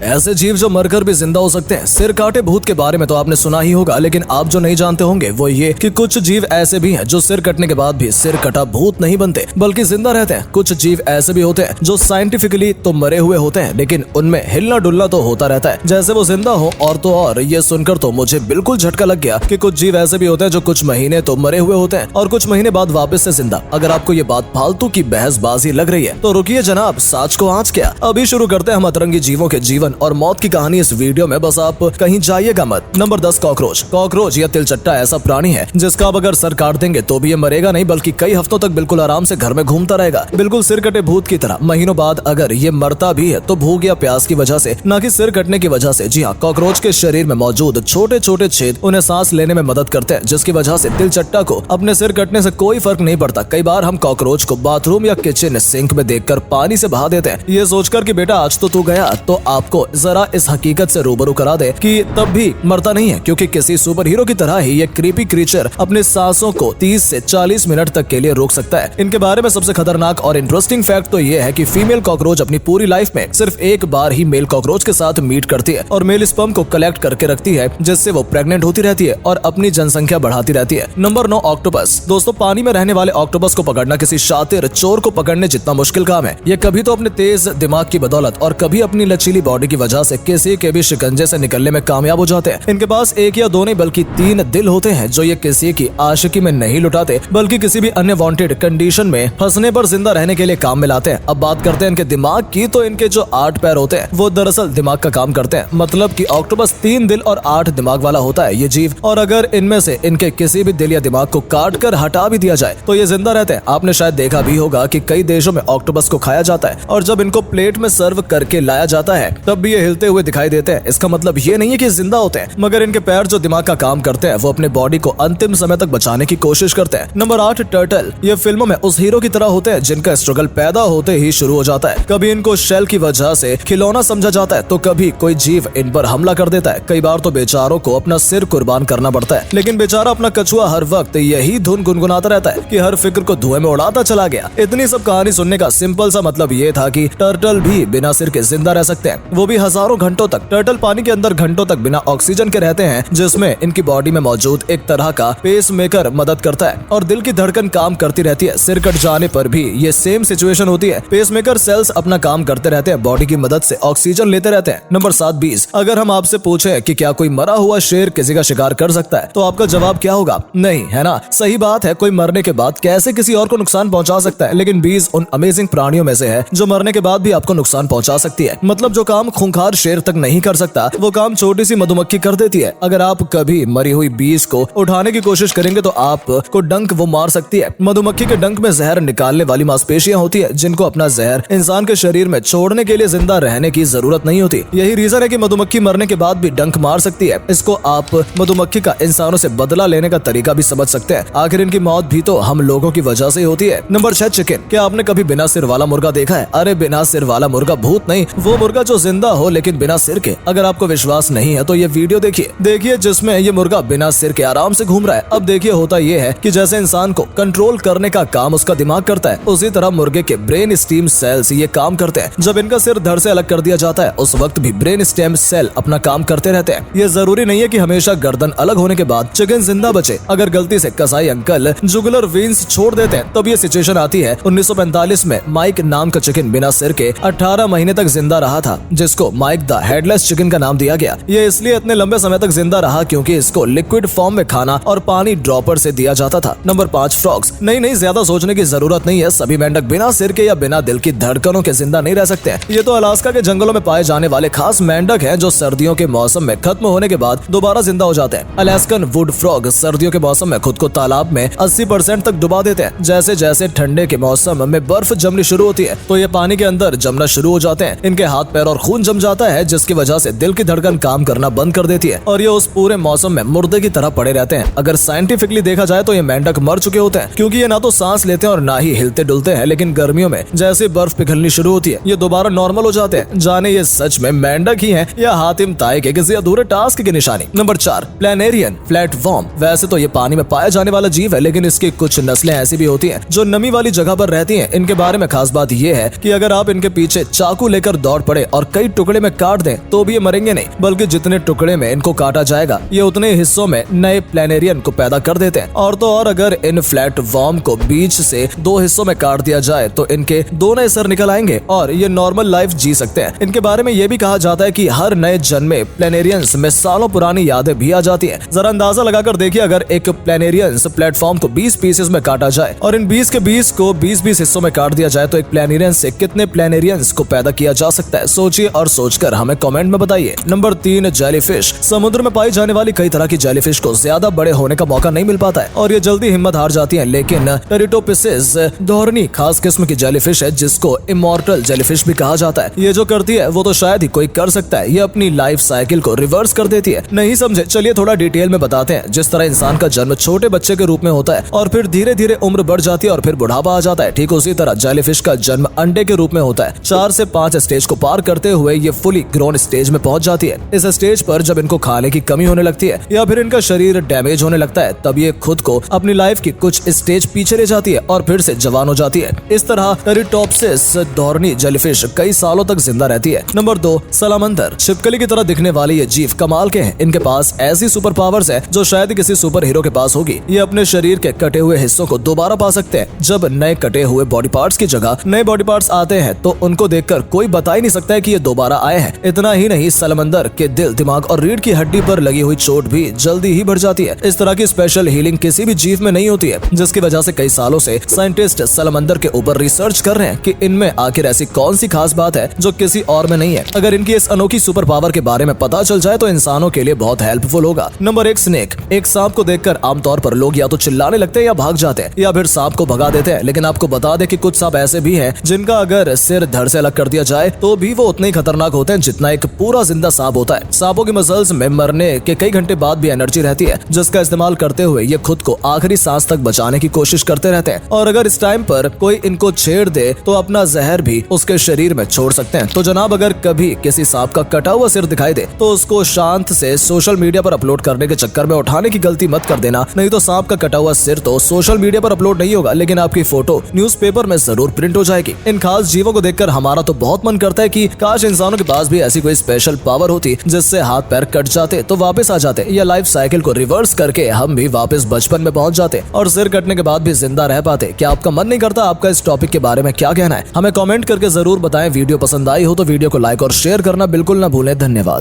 ऐसे जीव जो मरकर भी जिंदा हो सकते हैं। सिर काटे भूत के बारे में तो आपने सुना ही होगा, लेकिन आप जो नहीं जानते होंगे वो ये कि कुछ जीव ऐसे भी हैं जो सिर कटने के बाद भी सिर कटा भूत नहीं बनते बल्कि जिंदा रहते हैं। कुछ जीव ऐसे भी होते हैं जो साइंटिफिकली तो मरे हुए होते हैं लेकिन उनमें हिलना डुलना तो होता रहता है, जैसे वो जिंदा हो। और तो और ये सुनकर तो मुझे बिल्कुल झटका लग गया कि कुछ जीव ऐसे भी होते हैं जो कुछ महीने तो मरे हुए होते हैं और कुछ महीने बाद वापस से जिंदा। अगर आपको ये बात फालतू की बहसबाजी लग रही है तो रुकिए जनाब, साच को आँच क्या। अभी शुरू करते हैं हम अतरंगी जीवों के जीवन और मौत की कहानी इस वीडियो में, बस आप कहीं जाइएगा मत। Number 10, cockroach. कॉकरोच या तिलचट्टा ऐसा प्राणी है जिसका आप अगर सर काट देंगे तो भी ये मरेगा नहीं बल्कि कई हफ्तों तक बिल्कुल आराम से घर में घूमता रहेगा, बिल्कुल सिर कटे भूत की तरह। महीनों बाद अगर ये मरता भी है तो भूख या प्यास की वजह से, ना कि सिर कटने की वजह से। जी हाँ, कॉकरोच के शरीर में मौजूद छोटे छोटे छेद उन्हें सांस लेने में मदद करते हैं, जिसकी वजह से तिलचट्टा को अपने सिर कटने से कोई फर्क नहीं पड़ता। कई बार हम कॉकरोच को बाथरूम या किचन सिंक में देखकर पानी से बहा देते हैं, ये सोचकर कि बेटा आज तो तू गया। तो आपको जरा इस हकीकत से रूबरू करा दे कि तब भी मरता नहीं है, क्योंकि किसी सुपर हीरो की तरह ही ये क्रीपी क्रीचर अपने सांसों को 30 से 40 मिनट तक के लिए रोक सकता है। इनके बारे में सबसे खतरनाक और इंटरेस्टिंग फैक्ट तो ये है कि फीमेल कॉकरोच अपनी पूरी लाइफ में सिर्फ एक बार ही मेल कॉकरोच के साथ मीट करती है और मेल स्पर्म को कलेक्ट करके रखती है, जिससे वो प्रेग्नेंट होती रहती है और अपनी जनसंख्या बढ़ाती रहती है। Number 9, octopus. दोस्तों, पानी में रहने वाले ऑक्टोपस को पकड़ना किसी शातिर चोर को पकड़ने जितना मुश्किल काम है। ये कभी तो अपने तेज दिमाग की बदौलत और कभी अपनी लचीली बॉडी की वजह से किसी के भी शिकंजे से निकलने में कामयाब हो जाते हैं। इनके पास एक या दो नहीं बल्कि 3 दिल होते हैं जो ये किसी की आशिकी में नहीं लुटाते बल्कि किसी भी अन्य वांटेड कंडीशन में फंसने पर जिंदा रहने के लिए काम में लाते हैं। अब बात करते हैं इनके दिमाग की, तो इनके जो 8 पैर होते हैं वो दरअसल दिमाग का काम करते हैं। मतलब कि ऑक्टोपस 3 दिल और 8 दिमाग वाला होता है ये जीव, और अगर इनमें से इनके किसी भी दिल या दिमाग को काट कर हटा भी दिया जाए तो ये जिंदा रहते हैं। आपने शायद देखा भी होगा कि कई देशों में ऑक्टोपस को खाया जाता है और जब इनको प्लेट में सर्व करके लाया जाता है तब भी ये हिलते हुए दिखाई देते हैं। इसका मतलब ये नहीं है कि जिंदा होते हैं, मगर इनके पैर जो दिमाग का काम करते हैं वो अपने बॉडी को अंतिम समय तक बचाने की कोशिश करते हैं। Number 8, turtle. ये फिल्मों में उस हीरो की तरह होते हैं जिनका स्ट्रगल पैदा होते ही शुरू हो जाता है। कभी इनको शेल की वजह से खिलौना समझा जाता है तो कभी कोई जीव इन पर हमला कर देता है। कई बार तो बेचारों को अपना सिर कुर्बान करना पड़ता है, लेकिन बेचारा अपना कछुआ हर वक्त यही धुन गुनगुनाता रहता है कि हर फिक्र को धुएं में उड़ाता चला गया। इतनी सब कहानी सुनने का सिंपल सा मतलब ये था कि टर्टल भी बिना सिर के जिंदा रह सकते हैं, वो भी हजारों घंटों तक। टर्टल पानी के अंदर घंटों तक बिना ऑक्सीजन के रहते हैं, जिसमें इनकी बॉडी में मौजूद एक तरह का पेस मेकर मदद करता है और दिल की धड़कन काम करती रहती है। सिर कट जाने पर भी ये सेम सिचुएशन होती है। पेस मेकर सेल्स अपना काम करते रहते हैं, बॉडी की मदद से ऑक्सीजन लेते रहते हैं। नंबर 7, बीज। अगर हम आपसे पूछे कि क्या कोई मरा हुआ शेर किसी का शिकार कर सकता है तो आपका जवाब क्या होगा? नहीं, है ना? सही बात है, कोई मरने के बाद कैसे किसी और को नुकसान पहुंचा सकता है, लेकिन बीज उन अमेजिंग प्राणियों में से है जो मरने के बाद भी आपको नुकसान पहुंचा सकती है। मतलब जो काम खूंखार शेर तक नहीं कर सकता वो काम छोटी सी मधुमक्खी कर देती है। अगर आप कभी मरी हुई बीज को उठाने की कोशिश करेंगे तो आपको डंक वो मार सकती है। मधुमक्खी के डंक में जहर निकालने वाली मांसपेशियां होती है जिनको अपना जहर इंसान के शरीर में छोड़ने के लिए जिंदा रहने की जरूरत नहीं होती। यही रीजन है कि मधुमक्खी मरने के बाद भी डंक मार सकती है। इसको आप मधुमक्खी का इंसानों से बदला लेने का तरीका भी समझ सकते हैं। आखिर इनकी मौत भी तो हम लोगों की वजह से होती है। Number 6, chicken. क्या आपने कभी बिना सिर वाला मुर्गा देखा है? अरे बिना सिर वाला मुर्गा भूत नहीं, वो मुर्गा जो जिंदा हो लेकिन बिना सिर के। अगर आपको विश्वास नहीं है तो ये वीडियो देखिए जिसमें ये मुर्गा बिना सिर के आराम से घूम रहा है। अब देखिए होता ये है कि जैसे इंसान को कंट्रोल करने का काम उसका दिमाग करता है, उसी तरह मुर्गे के ब्रेन स्टेम सेल्स ये काम करते हैं। जब इनका सिर धड़ से अलग कर दिया जाता है उस वक्त भी ब्रेन स्टेम सेल अपना काम करते रहते हैं। ये जरूरी नहीं है कि हमेशा गर्दन अलग होने के बाद चिकन जिंदा बचे। अगर गलती से कसाई अंकल जुगुलर वेन्स छोड़ देते हैं तब ये सिचुएशन आती है। 1945 में माइक नाम का चिकन बिना सिर के 18 महीने तक जिंदा रहा था, जिसको माइक द हेडलेस चिकन का नाम दिया गया। ये इसलिए इतने लंबे समय तक जिंदा रहा क्योंकि इसको लिक्विड फॉर्म में खाना और पानी ड्रॉपर से दिया जाता था। Number 5, frogs. नहीं, ज्यादा सोचने की जरूरत नहीं है। सभी मेंढक बिना सिर के या बिना दिल की धड़कनों के जिंदा नहीं रह सकते हैं। ये तो अलास्का के जंगलों में पाए जाने वाले खास मेंढक हैं जो सर्दियों के मौसम में खत्म होने के बाद दोबारा जिंदा हो जाते हैं। अलास्कन वुड फ्रॉग सर्दियों के मौसम में खुद को तालाब में 80% तक डुबा देते हैं। जैसे जैसे ठंडे के मौसम में बर्फ जमनी शुरू होती है तो ये पानी के अंदर जमना शुरू हो जाते हैं। इनके हाथ पैर और खून जम जाता है जिसकी वजह से दिल की धड़कन काम करना बंद कर देती है और ये उस पूरे मौसम में मुर्दे की तरह पड़े रहते हैं। अगर साइंटिफिकली देखा जाए तो ये मेंढक मर चुके होते हैं क्योंकि ये ना तो सांस लेते हैं और ना ही हिलते डुलते हैं, लेकिन गर्मियों में जैसे बर्फ पिघलनी शुरू होती है ये दोबारा नॉर्मल हो जाते हैं। जाने ये सच में मेंढक ही हैं या हातिम ताई के किसी अधूरे टास्क की निशानी। Number 4, planarian flatworm. वैसे तो ये पानी में पाया जाने वाला जीव है, लेकिन इसकी कुछ नस्लें ऐसी भी होती हैं जो नमी वाली जगह पर रहती हैं। इनके बारे में खास बात ये है कि अगर आप इनके पीछे चाकू लेकर दौड़ पड़े और कई टुकड़े में काट दें तो भी ये मरेंगे नहीं, बल्कि जितने टुकड़े में इनको काटा जाएगा ये उतने हिस्सों में नए प्लेनेरियन को पैदा कर देते हैं। और तो और अगर इन फ्लैट वर्म को बीच से 2 हिस्सों में काट दिया जाए तो इनके 2 नए सर निकल आएंगे और ये नॉर्मल लाइफ जी सकते हैं। इनके बारे में ये भी कहा जाता है कि हर नए जन्मे प्लेनेरियंस में सालों पुरानी यादें भी आ जाती हैं। जरा अंदाजा लगाकर देखिए, अगर एक प्लेनेरियंस प्लेटफॉर्म को 20 पीसेस में काटा जाए और इन 20 के 20 को 20-20 हिस्सों में काट दिया जाए तो एक प्लेनेरियंस से कितने प्लेनेरियंस को पैदा किया जा सकता है? सोचिए और सोचकर हमें कमेंट में बताइए। Number 3, jellyfish. समुद्र में पाई जाने वाली कई तरह की जेलीफिश को ज्यादा बड़े होने का मौका नहीं मिल पाता है और ये जल्दी हिम्मत हार जाती हैं, लेकिन टेरिटोपिसिस धोरनी खास किस्म की जेलीफिश है जिसको इमॉर्टल जेलीफिश भी कहा जाता है। ये जो करती है वो तो शायद ही कोई कर सकता है, ये अपनी लाइफ साइकिल को रिवर्स कर देती है। नहीं समझे? चलिए थोड़ा डिटेल में बताते हैं। जिस तरह इंसान का जन्म छोटे बच्चे के रूप में होता है और फिर धीरे धीरे उम्र बढ़ जाती है और फिर बुढ़ापा आ जाता है, ठीक उसी तरह जेलीफिश का जन्म अंडे के रूप में होता है। 4 से 5 स्टेज को पार करते हुए ये फुली ग्रोन स्टेज में पहुंच जाती है। इस स्टेज पर जब इनको खाने की कमी होने लगती है या फिर इनका शरीर डैमेज होने लगता है तब ये खुद को अपनी लाइफ की कुछ स्टेज पीछे ले जाती है और फिर से जवान हो जाती है। इस तरह टेरिटोप्सिस धोरनी जेलीफिश कई सालों तक जिंदा रहती है। नंबर 2, सलामंदर। छिपकली की तरह दिखने वाले ये जीव कमाल के हैं। इनके पास ऐसी सुपर पावर्स है जो शायद ही किसी सुपर हीरो के पास होगी। ये अपने शरीर के कटे हुए हिस्सों को दोबारा पा सकते हैं। जब नए कटे हुए बॉडी पार्ट्स की जगह नए बॉडी पार्ट्स आते हैं तो उनको देखकर कोई बता ही नहीं सकता है कि ये दोबारा आए हैं। इतना ही नहीं, सलामंदर के दिल, दिमाग और रीढ़ की हड्डी पर लगी हुई चोट भी जल्दी ही बढ़ जाती है। इस तरह की स्पेशल हीलिंग किसी भी जीव में नहीं होती है, जिसकी वजह से कई सालों से साइंटिस्ट सलामंदर के ऊपर रिसर्च कर रहे हैं कि इनमें आखिर ऐसी कौन सी खास बात है जो किसी और में नहीं है। अगर इनकी इस अनोखी सुपर पावर के बारे में पता चल जाए तो इंसानों के लिए बहुत हेल्पफुल होगा। Number 1, snake. एक सांप को देखकर आमतौर पर लोग या तो चिल्लाने लगते हैं या भाग जाते हैं या फिर सांप को भगा देते हैं, लेकिन आपको बता दें कि कुछ सांप ऐसे भी हैं जिनका अगर सिर धड़ से अलग कर दिया जाए तो भी वो उतने ही खतरनाक होते हैं जितना एक पूरा जिंदा सांप होता है। सांपों की मसल्स में मरने के कई घंटे बाद भी एनर्जी रहती है, जिसका इस्तेमाल करते हुए ये खुद को आखिरी सांस तक बचाने की कोशिश करते रहते हैं और अगर इस टाइम पर कोई इनको छेड़ दे तो अपना जहर भी उसके शरीर में छोड़ सकते हैं। तो जनाब, अगर कभी किसी सांप का कटा हुआ सिर दिखाई दे तो उसको शांत से सोशल मीडिया पर अपलोड करने के चक्कर में उठाने की गलती मत कर देना, नहीं तो सांप का कटा हुआ सिर तो सोशल मीडिया पर अपलोड नहीं होगा लेकिन आपकी फोटो न्यूज़पेपर में जरूर प्रिंट हो जाएगी। इन खास जीवों को देखकर हमारा तो बहुत मन करता है कि काश इंसानों के पास भी ऐसी कोई स्पेशल पावर होती जिससे हाथ पैर कट जाते तो वापस आ जाते या लाइफ साइकिल को रिवर्स करके हम भी वापस बचपन में पहुंच जाते और सिर कटने के बाद भी जिंदा रह पाते। क्या आपका मन नहीं करता? आपका इस टॉपिक के बारे में क्या कहना है? हमें कमेंट करके जरूर बताएं। वीडियो पसंद आई हो तो वीडियो को लाइक और शेयर करना बिल्कुल ना भूलें। धन्यवाद।